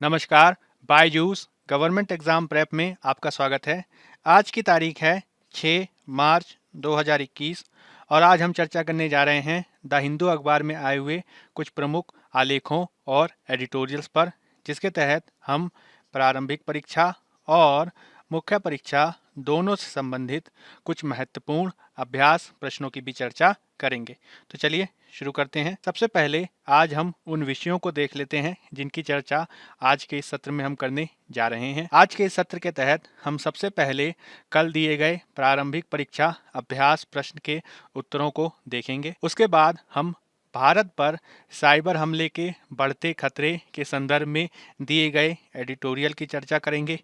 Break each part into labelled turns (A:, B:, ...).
A: नमस्कार। Byju's government exam prep में आपका स्वागत है। आज की तारीख है 6 मार्च 2021 और आज हम चर्चा करने जा रहे हैं द हिंदू अखबार में आए हुए कुछ प्रमुख आलेखों और एडिटोरियल्स पर, जिसके तहत हम प्रारंभिक परीक्षा और मुख्य परीक्षा दोनों से संबंधित कुछ महत्वपूर्ण अभ्यास प्रश्नों की भी चर्चा करेंगे। तो चलिए शुरू करते हैं। सबसे पहले आज हम उन विषयों को देख लेते हैं जिनकी चर्चा आज के इस सत्र में हम करने जा रहे हैं। आज के इस सत्र के तहत हम सबसे पहले कल दिए गए प्रारंभिक परीक्षा अभ्यास प्रश्न के उत्तरों को देखेंगे। उसके बाद हम भारत पर साइबर हमले के बढ़ते खतरे के संदर्भ में दिए गए एडिटोरियल की चर्चा करेंगे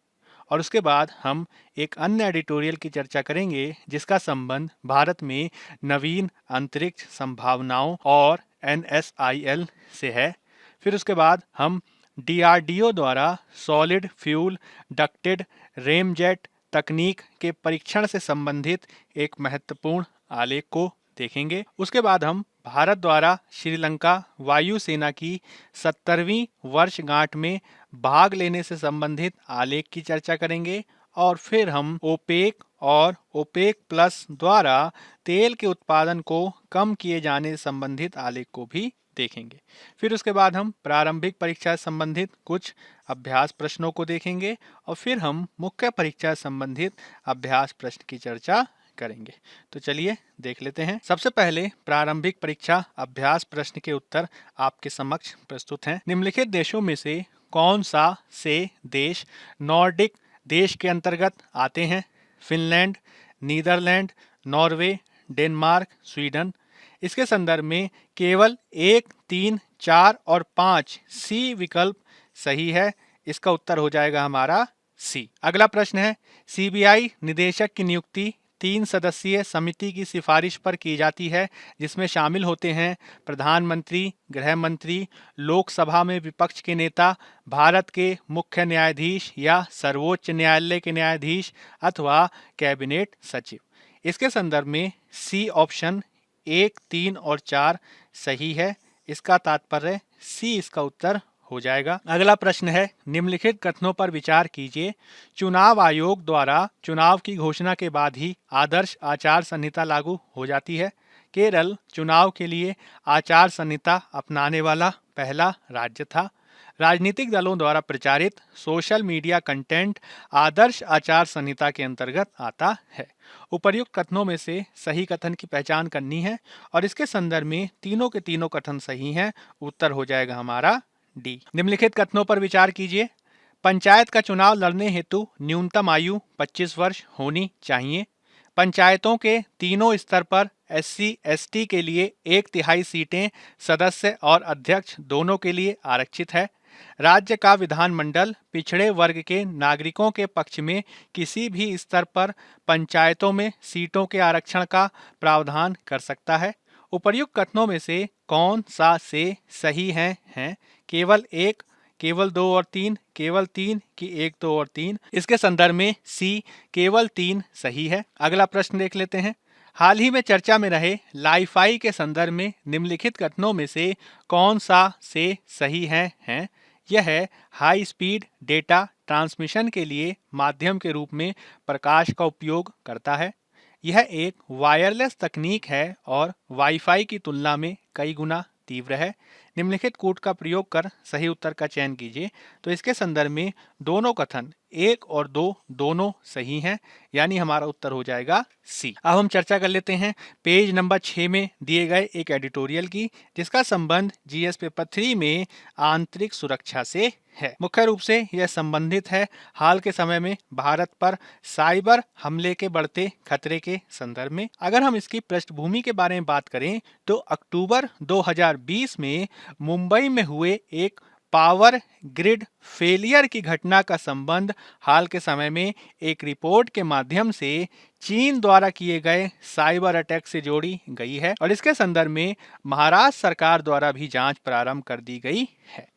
A: और उसके बाद हम एक अन्य एडिटोरियल की चर्चा करेंगे जिसका संबंध भारत में नवीन अंतरिक्ष संभावनाओं और NSIL से है। फिर उसके बाद हम DRDO द्वारा सॉलिड फ्यूल डक्टेड रेमजेट तकनीक के परीक्षण से संबंधित एक महत्वपूर्ण आलेख को देखेंगे। उसके बाद हम भारत द्वारा श्रीलंका वायुसेना की 70वीं वर्षगांठ में भाग लेने से संबंधित आलेख की चर्चा करेंगे और फिर हम ओपेक और ओपेक प्लस द्वारा तेल के उत्पादन को कम किए जाने से संबंधित आलेख को भी देखेंगे। फिर उसके बाद हम प्रारंभिक परीक्षा से संबंधित कुछ अभ्यास प्रश्नों को देखेंगे और फिर हम मुख्य परीक्षा से संबंधित अभ्यास प्रश्न की चर्चा करेंगे। तो चलिए देख लेते हैं। सबसे पहले प्रारंभिक परीक्षा अभ्यास प्रश्न के उत्तर आपके समक्ष प्रस्तुत हैं। निम्नलिखित देशों में से कौन सा से देश नॉर्डिक देश के अंतर्गत आते हैं? Finland, Netherlands, Norway, Denmark, Sweden. इसके संदर्भ में केवल 1, 3, 4 और 5 सी विकल्प सही है। इसका उत्तर हो जाएगा हमारा सी। अगला प्रश्न है, CBI निदेशक की नियुक्ति 3 सदस्यीय समिति की सिफारिश पर की जाती है, जिसमें शामिल होते हैं प्रधानमंत्री, गृह मंत्री, लोकसभा में विपक्ष के नेता, भारत के मुख्य न्यायाधीश या सर्वोच्च न्यायालय के न्यायाधीश अथवा कैबिनेट सचिव। इसके संदर्भ में सी ऑप्शन 1, 3 और 4 सही है। इसका तात्पर्य सी इसका उत्तर हो जाएगा। अगला प्रश्न है, निम्नलिखित कथनों पर विचार कीजिए। चुनाव आयोग द्वारा चुनाव की घोषणा के बाद ही आदर्श आचार संहिता लागू हो जाती है। केरल चुनाव के लिए आचार संहिता अपनाने वाला पहला राज्य था। राजनीतिक दलों द्वारा प्रचारित सोशल मीडिया कंटेंट आदर्श आचार संहिता के अंतर्गत आता है। उपर्युक्त कथनों में से सही कथन की पहचान करनी है और इसके संदर्भ में तीनों के तीनों कथन सही हैं। उत्तर हो जाएगा हमारा डी। निम्नलिखित कथनों पर विचार कीजिए। पंचायत का चुनाव लड़ने हेतु न्यूनतम आयु 25 वर्ष होनी चाहिए। पंचायतों के तीनों स्तर पर SC/ST के लिए 1/3 सीटें सदस्य और अध्यक्ष दोनों के लिए आरक्षित है। राज्य का विधानमंडल पिछड़े वर्ग के नागरिकों के पक्ष में किसी भी स्तर पर पंचायतों में सीटों के आरक्षण का प्रावधान कर सकता है। उपर्युक्त कथनों में से कौन सा से सही हैं? केवल 1, केवल 2 और 3, केवल 3 की 1, 2 और 3। इसके संदर्भ में सी केवल 3 सही है। अगला प्रश्न देख लेते हैं। हाल ही में चर्चा में रहे लाईफाई के संदर्भ में निम्नलिखित कथनों में से कौन सा से सही हैं? यह हाई स्पीड डेटा ट्रांसमिशन के लिए माध्यम के रूप में प्रकाश का उपयोग करता है। यह एक वायरलेस तकनीक है और वाईफाई की तुलना में कई गुना तीव्र है। निम्नलिखित कूट का प्रयोग कर सही उत्तर का चयन कीजिए। तो इसके संदर्भ में दोनों कथन 1 और 2 दोनों सही हैं, यानी हमारा उत्तर हो जाएगा सी। अब हम चर्चा कर लेते हैं पेज नंबर 6 में दिए गए एक एडिटोरियल की, जिसका संबंध GS पेपर 3 में आंतरिक सुरक्षा से है। मुख्य रूप से यह संबंधित है हाल के समय में भारत पर साइबर हमले के बढ़ते खतरे के संदर्भ में। अगर हम इसकी पृष्ठभूमि के बारे में बात करें तो अक्टूबर 2020 में मुंबई में हुए एक पावर ग्रिड फेलियर की घटना का संबंध हाल के समय में एक रिपोर्ट के माध्यम से चीन द्वारा किए गए साइबर अटैक से जोड़ी गई है और इसके संदर्भ में महाराष्ट्र सरकार द्वारा भी जांच प्रारंभ कर दी गई है।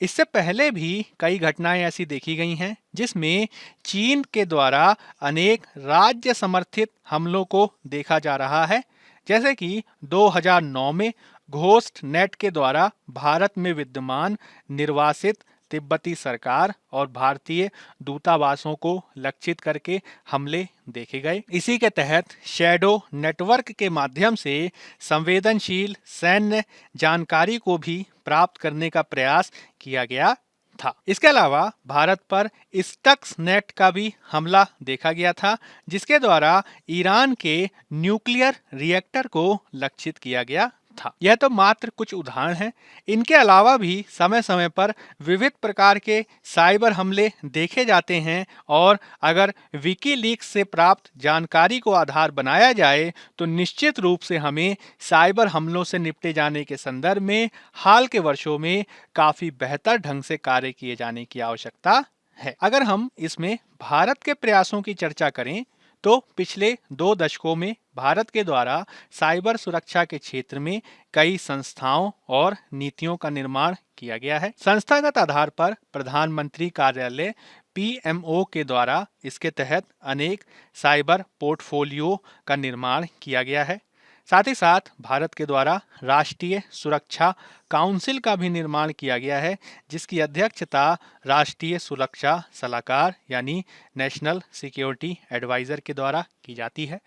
A: इससे पहले भी कई घटनाएं ऐसी देखी गई हैं जिसमें चीन के द्वारा अनेक राज्य समर्थित हमलों को देखा जा रहा है, जैसे कि 2009 में घोस्ट नेट के द्वारा भारत में विद्यमान निर्वासित तिब्बती सरकार और भारतीय दूतावासों को लक्षित करके हमले देखे गए। इसी के तहत शैडो नेटवर्क के माध्यम से संवेदनशील सैन्य जानकारी को भी प्राप्त करने का प्रयास किया गया था। इसके अलावा भारत पर स्टक्सनेट का भी हमला देखा गया था, जिसके द्वारा ईरान के न्यूक्लियर रिएक्टर को लक्षित किया गया था। यह तो मात्र कुछ उदाहरण हैं। इनके अलावा भी समय समय पर विविध प्रकार के साइबर हमले देखे जाते हैं और अगर विकीलीक्स से प्राप्त जानकारी को आधार बनाया जाए तो निश्चित रूप से हमें साइबर हमलों से निपटे जाने के संदर्भ में हाल के वर्षों में काफी बेहतर ढंग से कार्य किए जाने की आवश्यकता है। अगर हम इसमें भारत के प्रयासों की चर्चा करें तो पिछले 2 दशकों में भारत के द्वारा साइबर सुरक्षा के क्षेत्र में कई संस्थाओं और नीतियों का निर्माण किया गया है। संस्थागत आधार पर प्रधानमंत्री कार्यालय PMO के द्वारा इसके तहत अनेक साइबर पोर्टफोलियो का निर्माण किया गया है। साथ ही साथ भारत के द्वारा राष्ट्रीय सुरक्षा काउंसिल का भी निर्माण किया गया है, जिसकी अध्यक्षता राष्ट्रीय सुरक्षा सलाहकार यानी नेशनल सिक्योरिटी एडवाइजर के द्वारा की जाती है।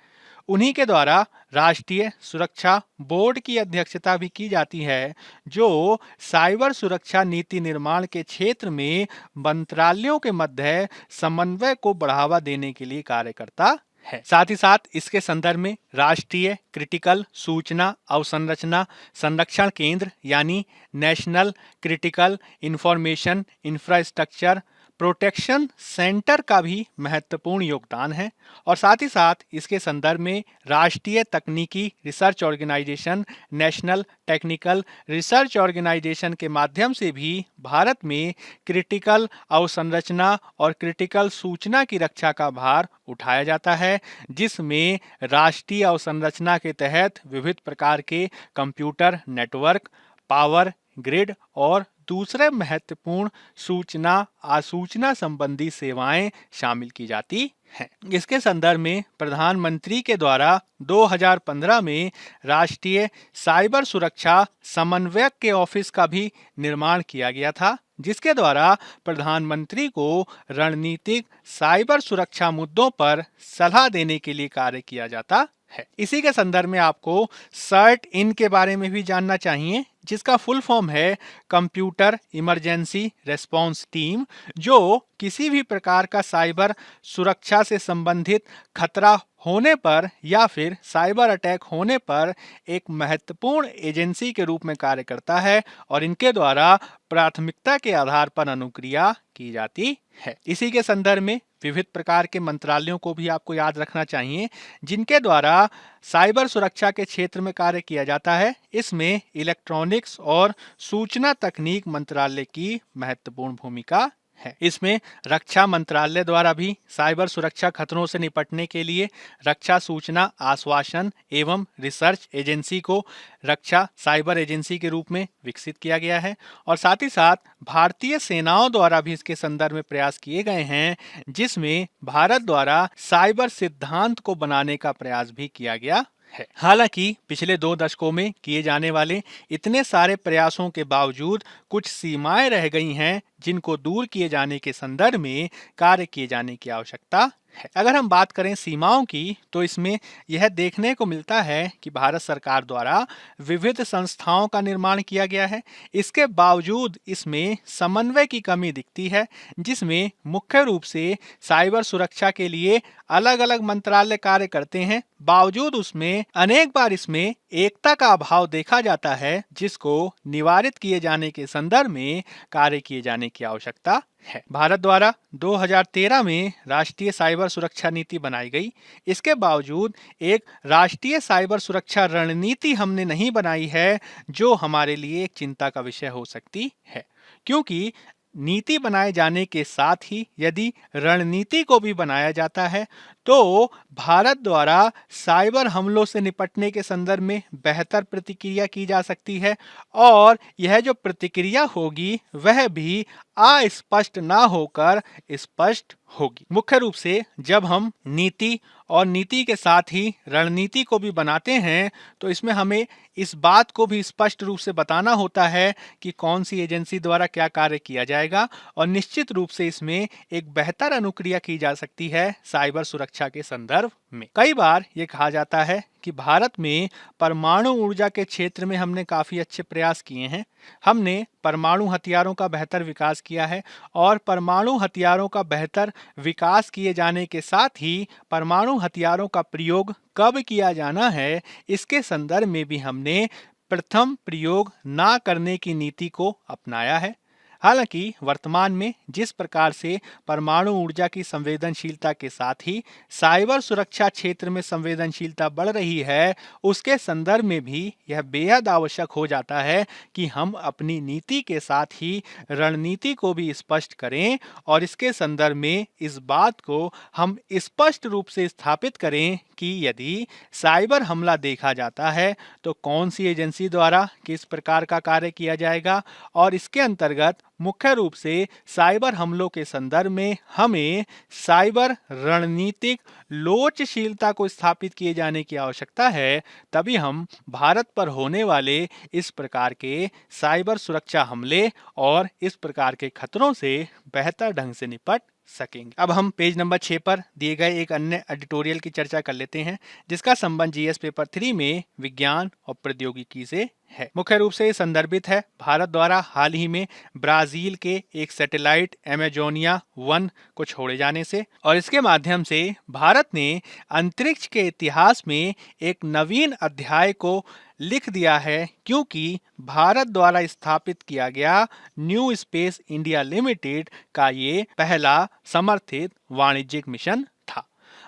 A: उन्हीं के द्वारा राष्ट्रीय सुरक्षा बोर्ड की अध्यक्षता भी की जाती है, जो साइबर सुरक्षा नीति निर्माण के क्षेत्र में मंत्रालयों के मध्य समन्वय को बढ़ावा देने के लिए कार्य करता है। साथ ही साथ इसके संदर्भ में राष्ट्रीय क्रिटिकल सूचना अवसंरचना संरक्षण केंद्र यानी national critical information infrastructure protection centre का भी महत्वपूर्ण योगदान है। और साथ ही साथ इसके संदर्भ में राष्ट्रीय तकनीकी research organisation national technical research organisation के माध्यम से भी भारत में क्रिटिकल अवसंरचना और क्रिटिकल सूचना की रक्षा का भार उठाया जाता है, जिसमें राष्ट्रीय अवसंरचना के तहत विविध प्रकार के कंप्यूटर नेटवर्क, पावर ग्रिड और दूसरे महत्वपूर्ण सूचना आसूचना संबंधी सेवाएं शामिल की जाती हैं। इसके संदर्भ में प्रधानमंत्री के द्वारा 2015 में राष्ट्रीय साइबर सुरक्षा समन्वयक के ऑफिस का भी निर्माण किया गया था, जिसके द्वारा प्रधानमंत्री को रणनीतिक साइबर सुरक्षा मुद्दों पर सलाह देने के लिए कार्य किया जाता है। इसी के संदर्भ में आपको CERT-IN के बारे में भी जानना चाहिए, जिसका फुल फॉर्म है कंप्यूटर इमरजेंसी रेस्पॉन्स टीम, जो किसी भी प्रकार का साइबर सुरक्षा से संबंधित खतरा होने पर या फिर साइबर अटैक होने पर एक महत्वपूर्ण एजेंसी के रूप में कार्य करता है और इनके द्वारा प्राथमिकता के आधार पर अनुक्रिया की जाती है। इसी के संदर्भ में विविध प्रकार के मंत्रालयों को भी आपको याद रखना चाहिए, जिनके द्वारा साइबर सुरक्षा के क्षेत्र में कार्य किया जाता है। इसमें इलेक्ट्रॉनिक्स और सूचना तकनीक मंत्रालय की महत्वपूर्ण भूमिका है। इसमें रक्षा मंत्रालय द्वारा भी साइबर सुरक्षा खतरों से निपटने के लिए रक्षा सूचना आश्वासन एवं रिसर्च एजेंसी को रक्षा साइबर एजेंसी के रूप में विकसित किया गया है। और साथ ही साथ भारतीय सेनाओं द्वारा भी इसके संदर्भ में प्रयास किए गए हैं, जिसमें भारत द्वारा साइबर सिद्धांत को बनाने का प्रयास भी किया गया है। हालांकि पिछले 2 दशकों में किए जाने वाले इतने सारे प्रयासों के बावजूद कुछ सीमाएं रह गई हैं, जिनको दूर किए जाने के संदर्भ में कार्य किए जाने की आवश्यकता है। अगर हम बात करें सीमाओं की, तो इसमें यह देखने को मिलता है कि भारत सरकार द्वारा विविध संस्थाओं का निर्माण किया गया है। इसके बावजूद इसमें समन्वय की कमी दिखती है, जिसमें मुख्य रूप से साइबर सुरक्षा के लिए अलग अलग मंत्रालय कार्य करते हैं। बावजूद उसमें अनेक बार इसमें एकता का अभाव देखा जाता है, जिसको निवारित किए जाने के संदर्भ में कार्य किए जाने की आवश्यकता है। भारत द्वारा 2013 में राष्ट्रीय साइबर सुरक्षा नीति बनाई गई। इसके बावजूद एक राष्ट्रीय साइबर सुरक्षा रणनीति हमने नहीं बनाई है, जो हमारे लिए एक चिंता का विषय हो सकती है, क्योंकि नीति बनाए जाने के साथ ही यदि रणनीति को भी बनाया जाता है तो भारत द्वारा साइबर हमलों से निपटने के संदर्भ में बेहतर प्रतिक्रिया की जा सकती है और यह जो प्रतिक्रिया होगी वह भी अस्पष्ट ना होकर स्पष्ट होगी। मुख्य रूप से जब हम नीति और नीति के साथ ही रणनीति को भी बनाते हैं तो इसमें हमें इस बात को भी स्पष्ट रूप से बताना होता है कि कौन सी एजेंसी द्वारा क्या कार्य किया जाएगा और निश्चित रूप से इसमें एक बेहतर अनुक्रिया की जा सकती है साइबर सुरक्षा के संदर्भ में। कई बार ये कहा जाता है कि भारत में परमाणु ऊर्जा के क्षेत्र में हमने काफी अच्छे प्रयास किए हैं। हमने परमाणु हथियारों का बेहतर विकास किया है और परमाणु हथियारों का बेहतर विकास किए जाने के साथ ही परमाणु हथियारों का प्रयोग कब किया जाना है इसके संदर्भ में भी हमने प्रथम प्रयोग ना करने की नीति को अपनाया है। हालांकि वर्तमान में जिस प्रकार से परमाणु ऊर्जा की संवेदनशीलता के साथ ही साइबर सुरक्षा क्षेत्र में संवेदनशीलता बढ़ रही है, उसके संदर्भ में भी यह बेहद आवश्यक हो जाता है कि हम अपनी नीति के साथ ही रणनीति को भी स्पष्ट करें और इसके संदर्भ में इस बात को हम स्पष्ट रूप से स्थापित करें कि यदि साइबर हमला देखा जाता है तो कौन सी एजेंसी द्वारा किस प्रकार का कार्य किया जाएगा और इसके अंतर्गत मुख्य रूप से साइबर हमलों के संदर्भ में हमें साइबर रणनीतिक लोचशीलता को स्थापित किए जाने की आवश्यकता है। तभी हम भारत पर होने वाले इस प्रकार के साइबर सुरक्षा हमले और इस प्रकार के खतरों से बेहतर ढंग से निपट सकेंगे। अब हम पेज नंबर 6 पर दिए गए एक अन्य एडिटोरियल की चर्चा कर लेते हैं जिसका संबंध जीएस पेपर 3 में विज्ञान और प्रौद्योगिकी से है। मुख्य रूप से संदर्भित है भारत द्वारा हाल ही में ब्राजील के एक सैटेलाइट एमेजोनिया 1 को छोड़े जाने से और इसके माध्यम से भारत ने अंतरिक्ष के इतिहास में एक नवीन अध्याय को लिख दिया है, क्योंकि भारत द्वारा स्थापित किया गया न्यू स्पेस इंडिया लिमिटेड का ये पहला समर्थित वाणिज्यिक मिशन था।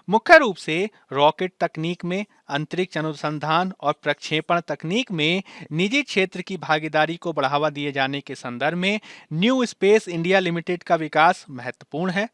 A: मुख्य रूप से रॉकेट तकनीक में, अंतरिक्ष अनुसंधान और प्रक्षेपण तकनीक में निजी क्षेत्र की भागीदारी को बढ़ावा दिए जाने के संदर्भ में न्यू स्पेस इंडिया लिमिटेड का विकास महत्वपूर्ण है।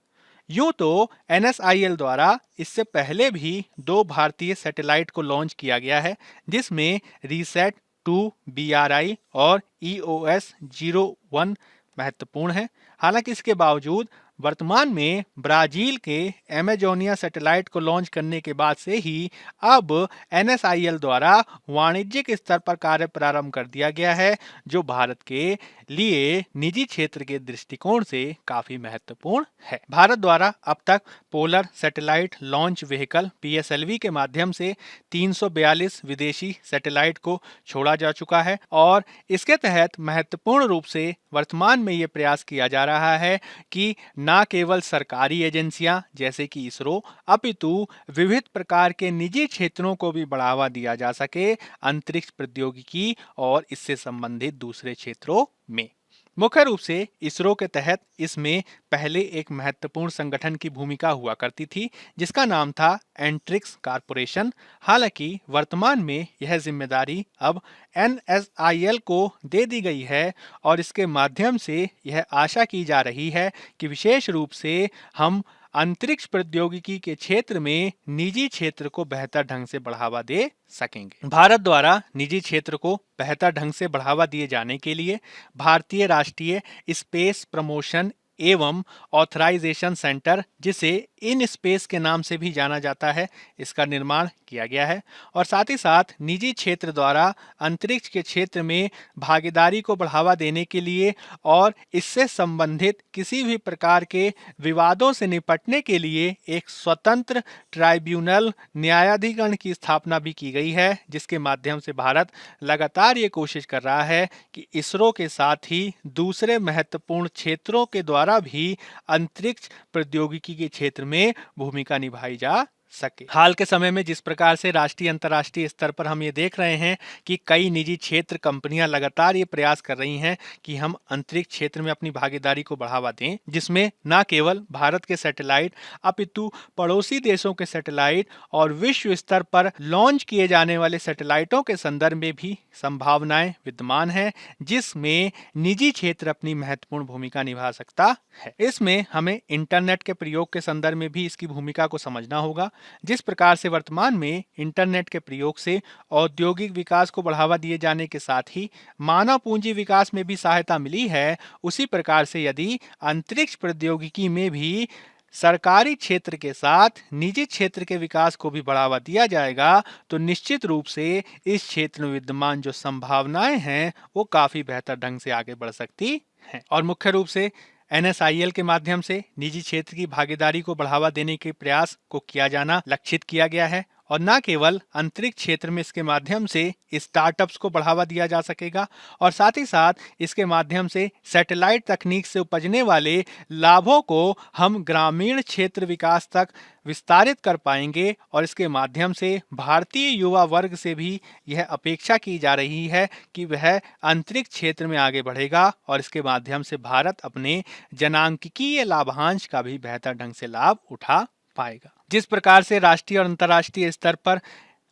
A: यूं तो NSIL द्वारा इससे पहले भी 2 भारतीय सैटेलाइट को लॉन्च किया गया है जिसमें रीसेट 2 BRI और EOS-01 महत्वपूर्ण है। हालांकि इसके बावजूद वर्तमान में ब्राजील के एमेजोनिया सैटेलाइट को लॉन्च करने के बाद से ही अब NSIL द्वारा वाणिज्यिक स्तर पर कार्य प्रारंभ कर दिया गया है, जो भारत के लिए निजी क्षेत्र के दृष्टिकोण से काफी महत्वपूर्ण है। भारत द्वारा अब तक polar satellite launch vehicle PSLV के माध्यम से 342 विदेशी सैटेलाइट को छोड़ा जा चुका है और इसके तहत महत्वपूर्ण रूप से वर्तमान में ये प्रयास किया जा रहा है कि न केवल सरकारी एजेंसियां जैसे कि इसरो अपितु विविध प्रकार के निजी क्षेत्रों को भी बढ़ावा दिया जा सके अंतरिक्ष प्रौद्योगिकी और इससे संबंधित दूसरे क्षेत्रों में। मुख्य रूप से इसरो के तहत इसमें पहले एक महत्वपूर्ण संगठन की भूमिका हुआ करती थी जिसका नाम था एंट्रिक्स कॉरपोरेशन। हालांकि वर्तमान में यह जिम्मेदारी अब NSIL को दे दी गई है और इसके माध्यम से यह आशा की जा रही है कि विशेष रूप से हम अंतरिक्ष प्रौद्योगिकी के क्षेत्र में निजी क्षेत्र को बेहतर ढंग से बढ़ावा दे सकेंगे। भारत द्वारा निजी क्षेत्र को बेहतर ढंग से बढ़ावा दिए जाने के लिए भारतीय राष्ट्रीय स्पेस प्रमोशन एवं ऑथराइजेशन सेंटर, जिसे इन स्पेस के नाम से भी जाना जाता है, इसका निर्माण किया गया है और साथ ही साथ निजी क्षेत्र द्वारा अंतरिक्ष के क्षेत्र में भागीदारी को बढ़ावा देने के लिए और इससे संबंधित किसी भी प्रकार के विवादों से निपटने के लिए एक स्वतंत्र ट्राइब्यूनल न्यायाधिकरण की स्थापना भी की गई है, जिसके माध्यम से भारत लगातार ये कोशिश कर रहा है कि इसरो के साथ ही दूसरे महत्वपूर्ण क्षेत्रों के द्वारा भी अंतरिक्ष प्रौद्योगिकी के क्षेत्र में भूमिका निभाई जा सके। हाल के समय में जिस प्रकार से राष्ट्रीय अंतर्राष्ट्रीय स्तर पर हम ये देख रहे हैं कि कई निजी क्षेत्र कंपनियां लगातार ये प्रयास कर रही हैं कि हम अंतरिक्ष क्षेत्र में अपनी भागीदारी को बढ़ावा दें, जिसमें न केवल भारत के सैटेलाइट अपितु पड़ोसी देशों के सैटेलाइट और विश्व स्तर पर लॉन्च किए जाने वाले सैटेलाइटों के संदर्भ में भी संभावनाएं विद्यमान हैं, जिसमें निजी क्षेत्र अपनी महत्वपूर्ण भूमिका निभा सकता है। इसमें हमें इंटरनेट के प्रयोग के संदर्भ में भी इसकी भूमिका को समझना होगा। जिस प्रकार से वर्तमान में इंटरनेट के प्रयोग से औद्योगिक विकास को बढ़ावा दिए जाने के साथ ही मानव पूंजी विकास में भी सहायता मिली है, उसी प्रकार से यदि अंतरिक्ष प्रौद्योगिकी में भी सरकारी क्षेत्र के साथ निजी क्षेत्र के विकास को भी बढ़ावा दिया जाएगा, तो निश्चित रूप से इस क्षेत्र में विद्यमान जो संभावनाएं हैं वो काफी बेहतर ढंग से आगे बढ़ सकती हैं। और मुख्य रूप से NSIL के माध्यम से निजी क्षेत्र की भागीदारी को बढ़ावा देने के प्रयास को किया जाना लक्षित किया गया है, और न केवल अंतरिक्ष क्षेत्र में इसके माध्यम से स्टार्टअप्स को बढ़ावा दिया जा सकेगा, और साथ ही साथ इसके माध्यम से सैटेलाइट तकनीक से उपजने वाले लाभों को हम ग्रामीण क्षेत्र विकास तक विस्तारित कर पाएंगे। और इसके माध्यम से भारतीय युवा वर्ग से भी यह अपेक्षा की जा रही है कि वह अंतरिक्ष क्षेत्र में आगे बढ़ेगा, और इसके माध्यम से भारत अपने जनांकिकीय लाभांश का भी बेहतर ढंग से लाभ उठा पाएगा। जिस प्रकार से राष्ट्रीय और अंतर्राष्ट्रीय स्तर पर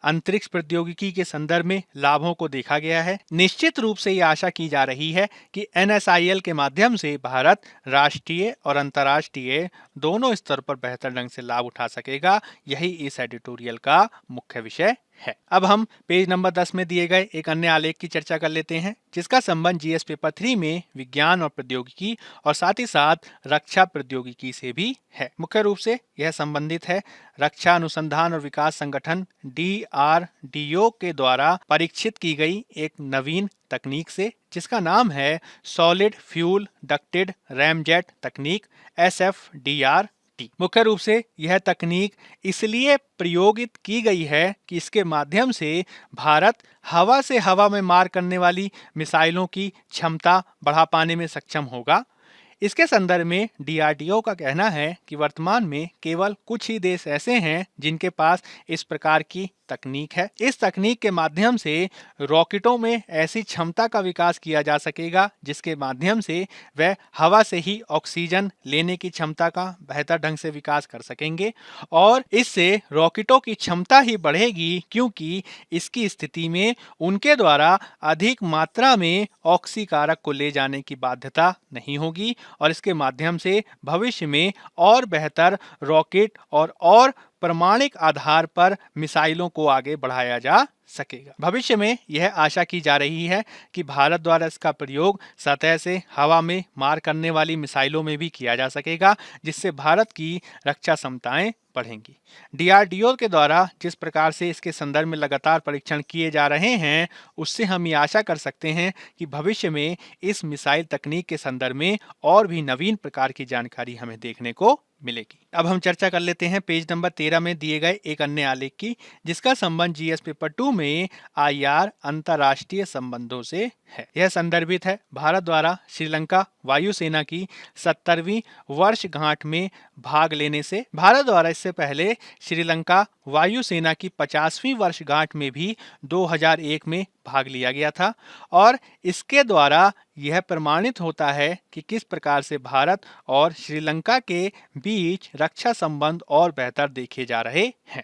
A: अंतरिक्ष प्रौद्योगिकी के संदर्भ में लाभों को देखा गया है, निश्चित रूप से ये आशा की जा रही है कि NSIL के माध्यम से भारत राष्ट्रीय और अंतर्राष्ट्रीय दोनों स्तर पर बेहतर ढंग से लाभ उठा सकेगा। यही इस एडिटोरियल का मुख्य विषय है। अब हम पेज नंबर 10 में दिए गए एक अन्य आलेख की चर्चा कर लेते हैं, जिसका संबंध GS पेपर 3 में विज्ञान और प्रौद्योगिकी और साथ ही साथ रक्षा प्रौद्योगिकी से भी है। मुख्य रूप से यह संबंधित है रक्षा अनुसंधान और विकास संगठन DRDO के द्वारा परीक्षित की गई एक नवीन तकनीक से, जिसका नाम है सॉलिड फ्यूल डक्टेड रैमजेट तकनीक SFDRT। मुख्य रूप से यह तकनीक इसलिए प्रयोगित की गई है कि इसके माध्यम से भारत हवा से हवा में मार करने वाली मिसाइलों की क्षमता बढ़ा पाने में सक्षम होगा। इसके संदर्भ में DRDO का कहना है कि वर्तमान में केवल कुछ ही देश ऐसे हैं जिनके पास इस प्रकार की तकनीक है। इस तकनीक के माध्यम से रॉकेटों में ऐसी क्षमता का विकास किया जा सकेगा जिसके माध्यम से वह हवा से ही ऑक्सीजन लेने की क्षमता का बेहतर ढंग से विकास कर सकेंगे, और इससे रॉकेटों की क्षमता ही बढ़ेगी, क्योंकि इसकी स्थिति में उनके द्वारा अधिक मात्रा में ऑक्सीकारक को ले जाने की बाध्यता नहीं होगी, और इसके माध्यम से भविष्य में और बेहतर रॉकेट और प्रमाणिक आधार पर मिसाइलों को आगे बढ़ाया जा सकेगा। भविष्य में यह आशा की जा रही है कि भारत द्वारा इसका प्रयोग सतह से हवा में मार करने वाली मिसाइलों में भी किया जा सकेगा, जिससे भारत की रक्षा क्षमताएं बढ़ेंगी। DRDO के द्वारा जिस प्रकार से इसके संदर्भ में लगातार परीक्षण किए जा रहे हैं, उससे हम ये आशा कर सकते हैं कि भविष्य में इस मिसाइल तकनीक के संदर्भ में और भी नवीन प्रकार की जानकारी हमें देखने को मिलेगी। अब हम चर्चा कर लेते हैं पेज नंबर 13 में दिए गए एक अन्य आलेख की, जिसका संबंध GS पेपर 2 में IR अंतर्राष्ट्रीय संबंधों से है। यह संदर्भित है भारत द्वारा श्रीलंका वायुसेना की 70वीं वर्षगांठ में भाग लेने से। भारत द्वारा इससे पहले श्रीलंका वायुसेना की 50वीं वर्षगांठ में भी 2001 में भाग लिया गया था, और इसके द्वारा यह प्रमाणित होता है कि किस प्रकार से भारत और श्रीलंका के बीच रक्षा संबंध और बेहतर देखे जा रहे हैं।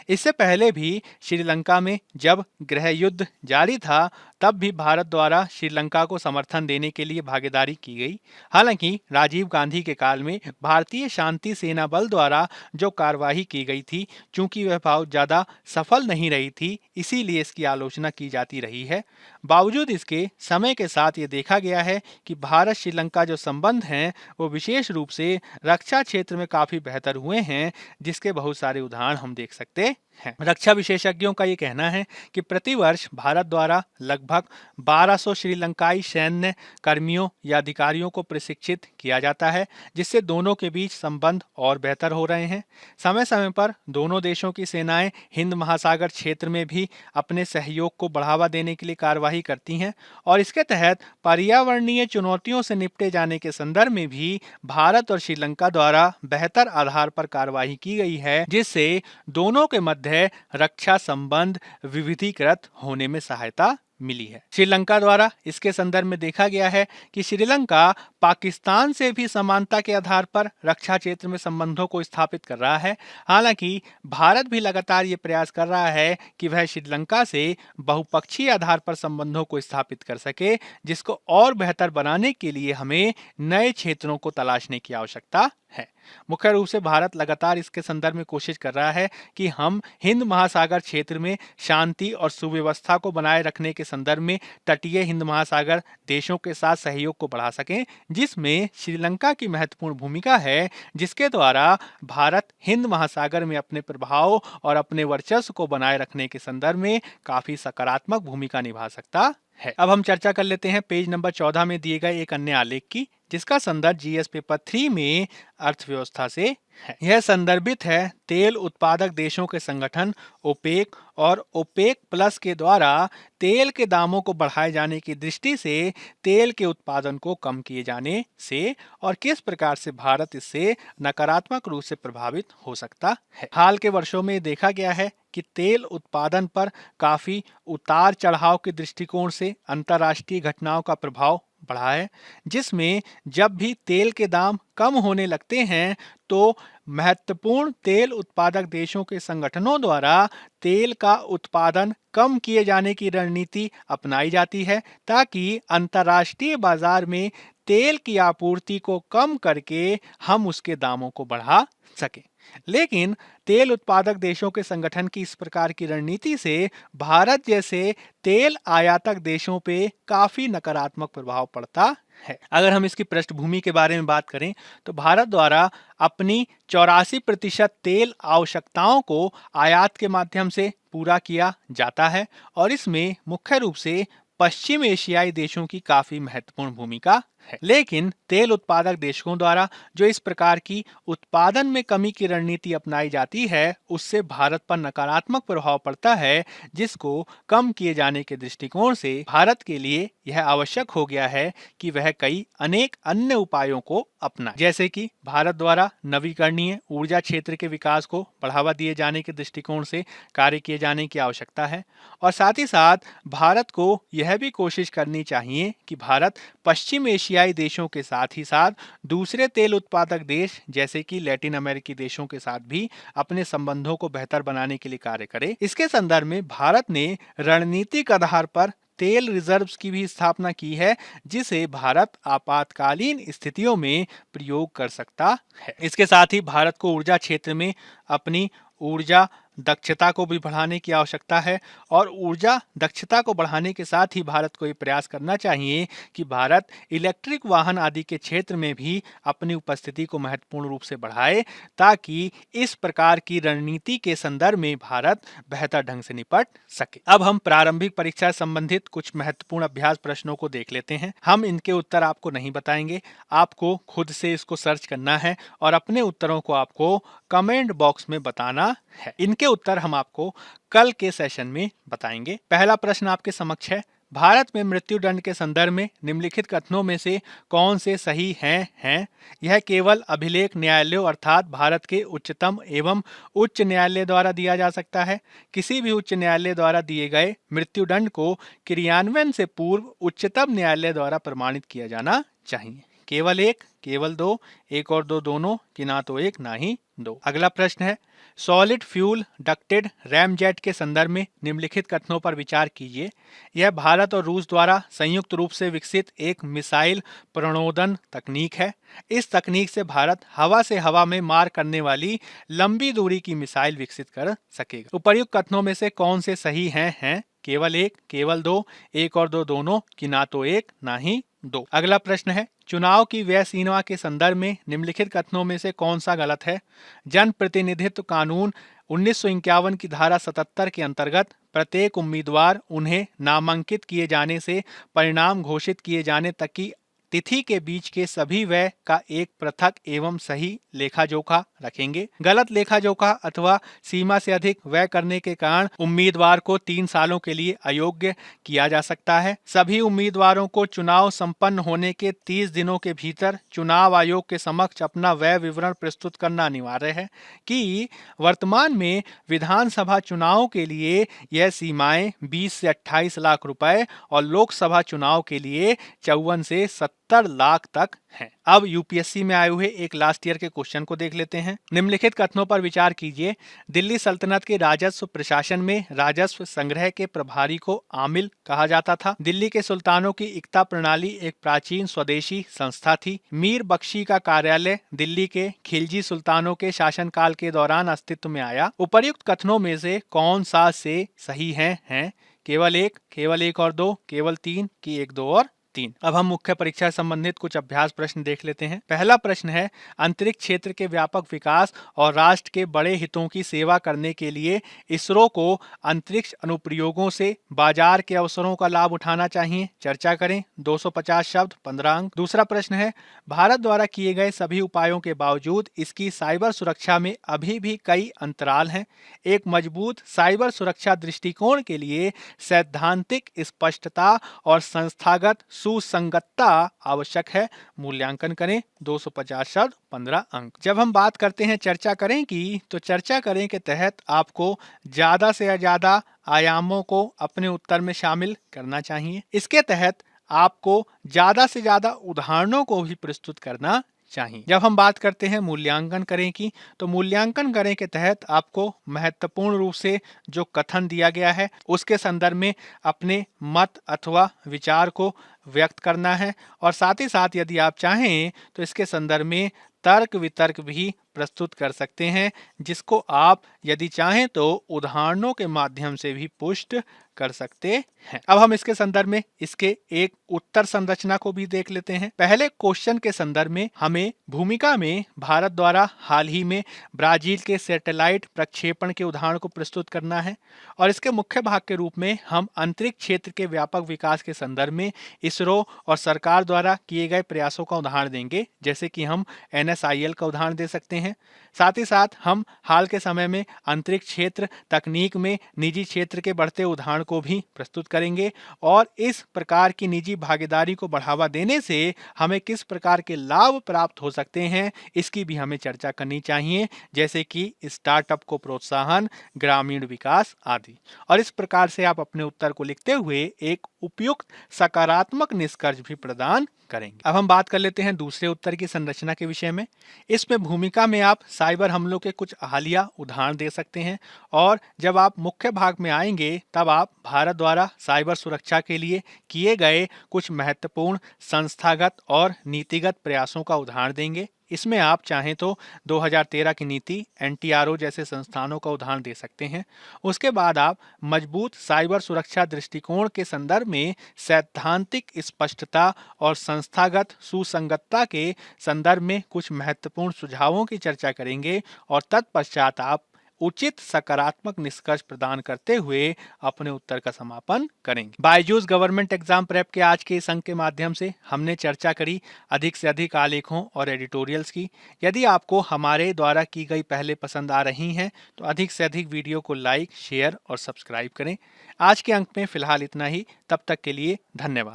A: इससे पहले भी श्रीलंका में जब गृह युद्ध जारी था, तब भी भारत द्वारा श्रीलंका को समर्थन देने के लिए भागीदारी की गई। हालांकि राजीव गांधी के काल में भारतीय शांति सेना बल द्वारा जो कार्यवाही की गई थी, चूंकि वह बहुत ज़्यादा सफल नहीं रही थी, इसीलिए इसकी आलोचना की जाती रही है। बावजूद इसके समय के साथ ये देखा गया है कि भारत श्रीलंका जो संबंध हैं वो विशेष रूप से रक्षा क्षेत्र में काफ़ी बेहतर हुए हैं, जिसके बहुत सारे उदाहरण हम देख सकते हैं। रक्षा विशेषज्ञों का ये कहना है कि प्रतिवर्ष भारत द्वारा लगभग 1200 श्रीलंकाई सैन्य कर्मियों या अधिकारियों को प्रशिक्षित किया जाता है, जिससे दोनों के बीच संबंध और बेहतर हो रहे हैं। समय समय पर दोनों देशों की सेनाएं हिंद महासागर क्षेत्र में भी अपने सहयोग को बढ़ावा देने के लिए कार्यवाही करती हैं, और इसके तहत पर्यावरणीय चुनौतियों से निपटे जाने के संदर्भ में भी भारत और श्रीलंका द्वारा बेहतर आधार पर कार्यवाही की गई है, जिससे दोनों के मध्य रक्षा संबंध विविधीकृत होने में सहायता मिली है। श्रीलंका द्वारा इसके संदर्भ में देखा गया है कि श्रीलंका पाकिस्तान से भी समानता के आधार पर रक्षा क्षेत्र में संबंधों को स्थापित कर रहा है। हालांकि भारत भी लगातार ये प्रयास कर रहा है कि वह श्रीलंका से बहुपक्षीय आधार पर संबंधों को स्थापित कर सके, जिसको और बेहतर बनाने के लिए हमें नए क्षेत्रों को तलाशने की आवश्यकता है। मुख्य रूप से भारत लगातार इसके संदर्भ में कोशिश कर रहा है कि हम हिंद महासागर क्षेत्र में शांति और सुव्यवस्था को बनाए रखने के संदर्भ में तटीय हिंद महासागर देशों के साथ सहयोग को बढ़ा सकें, जिसमें श्रीलंका की महत्वपूर्ण भूमिका है, जिसके द्वारा भारत हिंद महासागर में अपने प्रभाव और अपने वर्चस्व को बनाए रखने के संदर्भ में काफी सकारात्मक भूमिका निभा सकता है। अब हम चर्चा कर लेते हैं पेज नंबर 14 में दिए गए एक अन्य आलेख की, जिसका संदर्भ जीएस पेपर 3 में अर्थव्यवस्था से है। यह संदर्भित है तेल उत्पादक देशों के संगठन ओपेक और ओपेक प्लस के द्वारा तेल के दामों को बढ़ाए जाने की दृष्टि से तेल के उत्पादन को कम किए जाने से और किस प्रकार से भारत इससे नकारात्मक रूप से प्रभावित हो सकता है। हाल के वर्षों में देखा गया है कि तेल उत्पादन पर काफी उतार चढ़ाव के दृष्टिकोण से अंतर्राष्ट्रीय घटनाओं का प्रभाव बढ़ा है, जिसमें जब भी तेल के दाम कम होने लगते हैं तो महत्वपूर्ण तेल उत्पादक देशों के संगठनों द्वारा तेल का उत्पादन कम किए जाने की रणनीति अपनाई जाती है, ताकि अंतर्राष्ट्रीय बाजार में तेल की आपूर्ति को कम करके हम उसके दामों को बढ़ा सकें। लेकिन तेल उत्पादक देशों के संगठन की इस प्रकार की रणनीति से भारत जैसे तेल आयातक देशों पे काफी नकारात्मक प्रभाव पड़ता है। अगर हम इसकी पृष्ठभूमि के बारे में बात करें तो भारत द्वारा अपनी 84% तेल आवश्यकताओं को आयात के माध्यम से पूरा किया जाता है और इसमें मुख्य रूप से पश्चिम एशियाई देशों की काफी महत्वपूर्ण भूमिका है। लेकिन तेल उत्पादक देशों द्वारा जो इस प्रकार की उत्पादन में कमी की रणनीति अपनाई जाती है, उससे भारत पर नकारात्मक प्रभाव पड़ता है, जिसको कम किए जाने के दृष्टिकोण से भारत के लिए यह आवश्यक हो गया है कि वह कई अनेक अन्य उपायों को अपनाए, जैसे कि भारत द्वारा नवीकरणीय ऊर्जा क्षेत्र के विकास को बढ़ावा दिए जाने के दृष्टिकोण से कार्य किए जाने की आवश्यकता है। और साथ ही साथ भारत को यह भी कोशिश करनी चाहिए कि भारत पश्चिम एशियाई देशों के साथ ही साथ दूसरे तेल उत्पादक देश जैसे कि लैटिन अमेरिकी देशों के साथ भी अपने संबंधों को बेहतर बनाने के लिए कार्य करे। इसके संदर्भ में भारत ने रणनीतिक आधार पर तेल रिजर्व्स की भी स्थापना की है, जिसे भारत आपातकालीन स्थितियों में प्रयोग कर सकता है। इसके साथ ही भारत को ऊर्जा क्षेत्र में अपनी ऊर्जा दक्षता को भी बढ़ाने की आवश्यकता है और ऊर्जा दक्षता को बढ़ाने के साथ ही भारत को ये प्रयास करना चाहिए कि भारत इलेक्ट्रिक वाहन आदि के क्षेत्र में भी अपनी उपस्थिति को महत्वपूर्ण रूप से बढ़ाए, ताकि इस प्रकार की रणनीति के संदर्भ में भारत बेहतर ढंग से निपट सके। अब हम प्रारंभिक परीक्षा संबंधित कुछ महत्वपूर्ण अभ्यास प्रश्नों को देख लेते हैं। हम इनके उत्तर आपको नहीं बताएंगे, आपको खुद से इसको सर्च करना है और अपने उत्तरों को आपको कमेंट बॉक्स में बताना है। इनके उत्तर हम आपको कल के सेशन में बताएंगे। पहला प्रश्न आपके समक्ष है, भारत में मृत्यु दंड के संदर्भ में निम्नलिखित कथनों में से कौन से सही हैं? यह केवल अभिलेख न्यायालयों अर्थात भारत के उच्चतम एवं उच्च न्यायालय द्वारा दिया जा सकता है। किसी भी उच्च न्यायालय द्वारा दिए गए मृत्यु दंड को क्रियान्वयन से पूर्व उच्चतम न्यायालय द्वारा प्रमाणित किया जाना चाहिए। केवल एक, केवल दो, एक और दो दोनों, कि ना तो एक ना ही दो। अगला प्रश्न है, सॉलिड फ्यूल डक्टेड रैमजेट के संदर्भ में निम्नलिखित कथनों पर विचार कीजिए। यह भारत और रूस द्वारा संयुक्त रूप से विकसित एक मिसाइल प्रणोदन तकनीक है। इस तकनीक से भारत हवा से हवा में मार करने वाली लंबी दूरी की मिसाइल विकसित कर सकेगा। उपर्युक्त कथनों में से कौन से सही हैं? केवल एक, केवल दो, एक और दो दोनों, कि ना तो एक ना ही दो। अगला प्रश्न है, चुनाव की व्यय सीमा के संदर्भ में निम्नलिखित कथनों में से कौन सा गलत है? जन प्रतिनिधित्व कानून 1951 की धारा 77 के अंतर्गत प्रत्येक उम्मीदवार उन्हें नामांकित किए जाने से परिणाम घोषित किए जाने तक की तिथि के बीच के सभी व्यय का एक पृथक एवं सही लेखा जोखा रखेंगे। गलत लेखा जोखा अथवा सीमा से अधिक व्यय करने के कारण उम्मीदवार को 3 सालों के लिए अयोग्य किया जा सकता है। सभी उम्मीदवारों को चुनाव संपन्न होने के 30 दिनों के भीतर चुनाव आयोग के समक्ष अपना व्यय विवरण प्रस्तुत करना अनिवार्य है। कि वर्तमान में विधानसभा चुनाव के लिए यह सीमाएं 20 से 28 लाख रुपए और लोकसभा चुनाव के लिए 54 से 70 लाख तक हैं। अब यूपीएससी में आए हुए एक लास्ट ईयर के क्वेश्चन को देख लेते हैं। निम्नलिखित कथनों पर विचार कीजिए। दिल्ली सल्तनत के राजस्व प्रशासन में राजस्व संग्रह के प्रभारी को आमिल कहा जाता था। दिल्ली के सुल्तानों की इक्ता प्रणाली एक प्राचीन स्वदेशी संस्था थी। मीर बख्शी का कार्यालय दिल्ली के खिलजी सुल्तानों के शासनकाल के दौरान अस्तित्व में आया। उपर्युक्त कथनों में से कौन सा से सही है? केवल एक और दो, केवल तीन की एक, दो और तीन। अब हम मुख्य परीक्षा से संबंधित कुछ अभ्यास प्रश्न देख लेते हैं। पहला प्रश्न है, अंतरिक्ष क्षेत्र के व्यापक विकास और राष्ट्र के बड़े हितों की सेवा करने के लिए इसरो को अंतरिक्ष अनुप्रयोगों से बाजार के अवसरों का लाभ उठाना चाहिए। चर्चा करें। 250 शब्द, 15 अंक। दूसरा प्रश्न है, भारत द्वारा किए गए सभी उपायों के बावजूद इसकी साइबर सुरक्षा में अभी भी कई अंतराल हैं। एक मजबूत साइबर सुरक्षा दृष्टिकोण के लिए सैद्धांतिक स्पष्टता और संस्थागत सुसंगतता आवश्यक है। मूल्यांकन करें। 250 शब्द, 15 अंक। जब हम बात करते हैं चर्चा करें की, तो चर्चा करें के तहत आपको ज्यादा से ज्यादा आयामों को अपने उत्तर में शामिल करना चाहिए। इसके तहत आपको ज्यादा से ज्यादा उदाहरणों को भी प्रस्तुत करना चाहिए। जब हम बात करते हैं मूल्यांकन करें की, तो मूल्यांकन करें के तहत आपको महत्वपूर्ण रूप से जो कथन दिया गया है उसके संदर्भ में अपने मत अथवा विचार को व्यक्त करना है, और साथ ही साथ यदि आप चाहें तो इसके संदर्भ में तर्क वितर्क भी प्रस्तुत कर सकते हैं, जिसको आप यदि चाहें तो उदाहरणों के माध्यम से भी पुष्ट कर सकते हैं। अब हम इसके संदर्भ में इसके एक उत्तर संरचना को भी देख लेते हैं। पहले क्वेश्चन के संदर्भ में हमें भूमिका में भारत द्वारा हाल ही में ब्राजील के सैटेलाइट प्रक्षेपण के उदाहरण को प्रस्तुत करना है, और इसके मुख्य भाग के रूप में हम अंतरिक्ष क्षेत्र के व्यापक विकास के संदर्भ में इसरो और सरकार द्वारा किए गए प्रयासों का उदाहरण देंगे, जैसे कि हम NSIL का उदाहरण दे सकते हैं। साथ ही साथ हम हाल के समय में अंतरिक्ष क्षेत्र तकनीक में निजी क्षेत्र के बढ़ते उदाहरण को भी प्रस्तुत करेंगे, और इस प्रकार की निजी भागीदारी को बढ़ावा देने से हमें किस प्रकार के लाभ प्राप्त हो सकते हैं इसकी भी हमें चर्चा करनी चाहिए, जैसे कि स्टार्टअप को प्रोत्साहन, ग्रामीण विकास आदि। और इस प्रकार से आप अपने उत्तर को लिखते हुए एक उपयुक्त सकारात्मक निष्कर्ष भी प्रदान करेंगे। अब हम बात कर लेते हैं दूसरे उत्तर की संरचना के विषय में। इसमें भूमिका में आप साइबर हमलों के कुछ हालिया उदाहरण दे सकते हैं, और जब आप मुख्य भाग में आएंगे तब आप भारत द्वारा साइबर सुरक्षा के लिए किए गए कुछ महत्वपूर्ण संस्थागत और नीतिगत प्रयासों का उदाहरण देंगे। इसमें आप चाहें तो 2013 की नीति, NTRO जैसे संस्थानों का उदाहरण दे सकते हैं। उसके बाद आप मजबूत साइबर सुरक्षा दृष्टिकोण के संदर्भ में सैद्धांतिक स्पष्टता और संस्थागत सुसंगतता के संदर्भ में कुछ महत्वपूर्ण सुझावों की चर्चा करेंगे, और तत्पश्चात आप उचित सकारात्मक निष्कर्ष प्रदान करते हुए अपने उत्तर का समापन करेंगे। बायजूस गवर्नमेंट एग्जाम प्रेप के आज के इस अंक के माध्यम से हमने चर्चा करी अधिक से अधिक आलेखों और एडिटोरियल्स की। यदि आपको हमारे द्वारा की गई पहले पसंद आ रही हैं तो अधिक से अधिक वीडियो को लाइक, शेयर और सब्सक्राइब करें। आज के अंक में फिलहाल इतना ही। तब तक के लिए धन्यवाद।